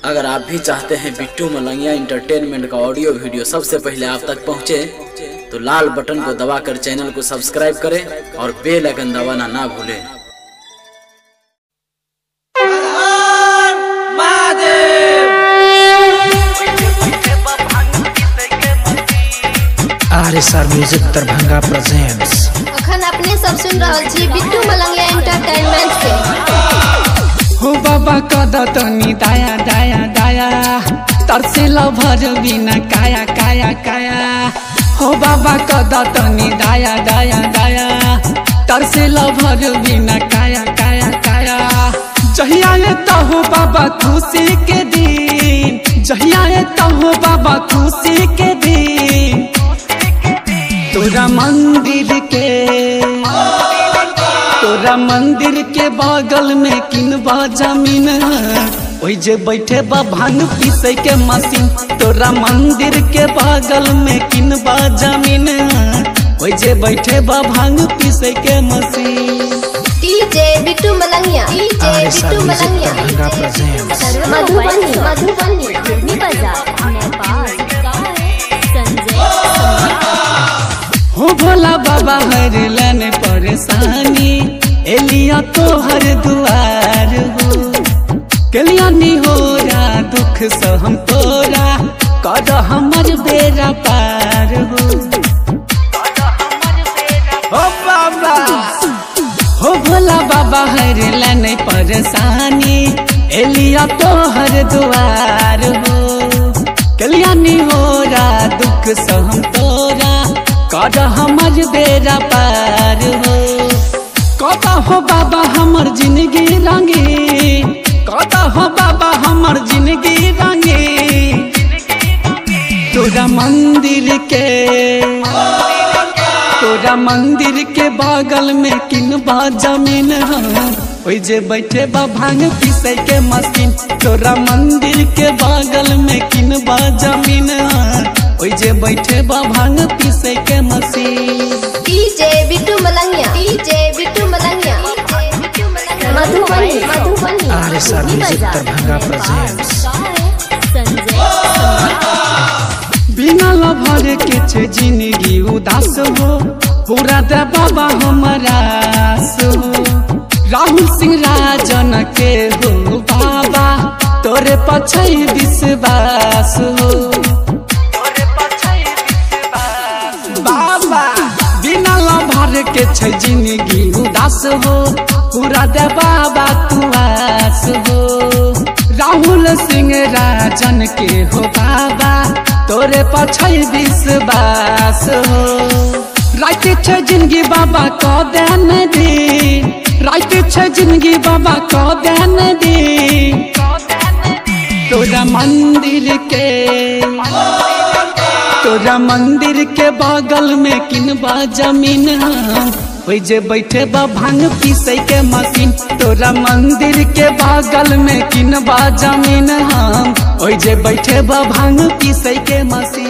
अगर आप भी चाहते हैं बिट्टू मलंगिया एंटरटेनमेंट का ऑडियो वीडियो सबसे पहले आप तक पहुंचे, तो लाल बटन को दबाकर चैनल को सब्सक्राइब करें और बेल आइकन दबाना ना भूलें। RSR music Darbhanga presents. अखन अपने सब सुन रहा छी बिट्टू मलंगिया एंटरटेनमेंट से। हो बाबा कदा तनी दाया दाया दाया, तरसे लभर बिना काया काया काया। हो बाबा कदा तनी दाया दाया दाया, तरसे लभर बिना काया काया काया। जहिया तो हो बाबा खुशी के दिन, जहिया तो हो बाबा खुशी के दिन। तोरा मंदिर के बगल में किनबा जमीन, ओइ जे बैठे बा भांग पीसे के मशीन। तोरा मंदिर के बगल में किनबा जमीन, ओइ जे बैठे बा भांग पीसे के machine. DJ Bittu Malangiya, DJ Bittu Malangiya Darbhanga presents. Madhubani Madhubani बाजार नेपाल। हो भोला बाबा हर लेने परेशानी, एलिया तो हर दुआर हो। कल्याणी हो रा दुख सहम तोरा, कर हमर बेरा पार हो। हो बाबा हो भोला बाबा हर लेने परेशानी, एलिया तो हर दुआर हो। कल्याणी हो रा दुख सहम तोरा, कर हमर बेरा पार हो। कदा हो बाबा हमर जिंदगी रंगी, कदा हो बाबा हमर जिंदगी रंगी। तोरा मंदिर के बगल में किनबा जमीन, ओइ जे बैठे बा भांग पीसे के मशीन। तोरा मंदिर के बगल में किनबा जमीन, ओइ जे बैठे बा भांग पीसे के machine. DJ Bittu Malangiya, DJ Bittu Malangiya Madhubani RSR music Darbhanga presents. बिना लभर के छे जिंदगी उदास हो, पूरा दे बाबा हमरा सो। राहुल सिंह राजन के हो बाबा, तोरे पछै विश्वास हो। बाबा बिना लभर के छे जिंदगी उदास हो, पूरा दे बाबा तू आस हो। राहुल सिंह राजन के हो बाबा, तोरे पछै विश्वास हो। रात छे जिंदगी बाबा को देन दी, रात छे जिंदगी बाबा को देन दी। तोरा मंदिर के बगल में किनबा जमीन, ओइ जे बैठे बा भांग पीसे के मशीन। तोरा मंदिर के बगल में किनबा जमीन, ओइ जे बैठे बा भांग पीसे के मशीन।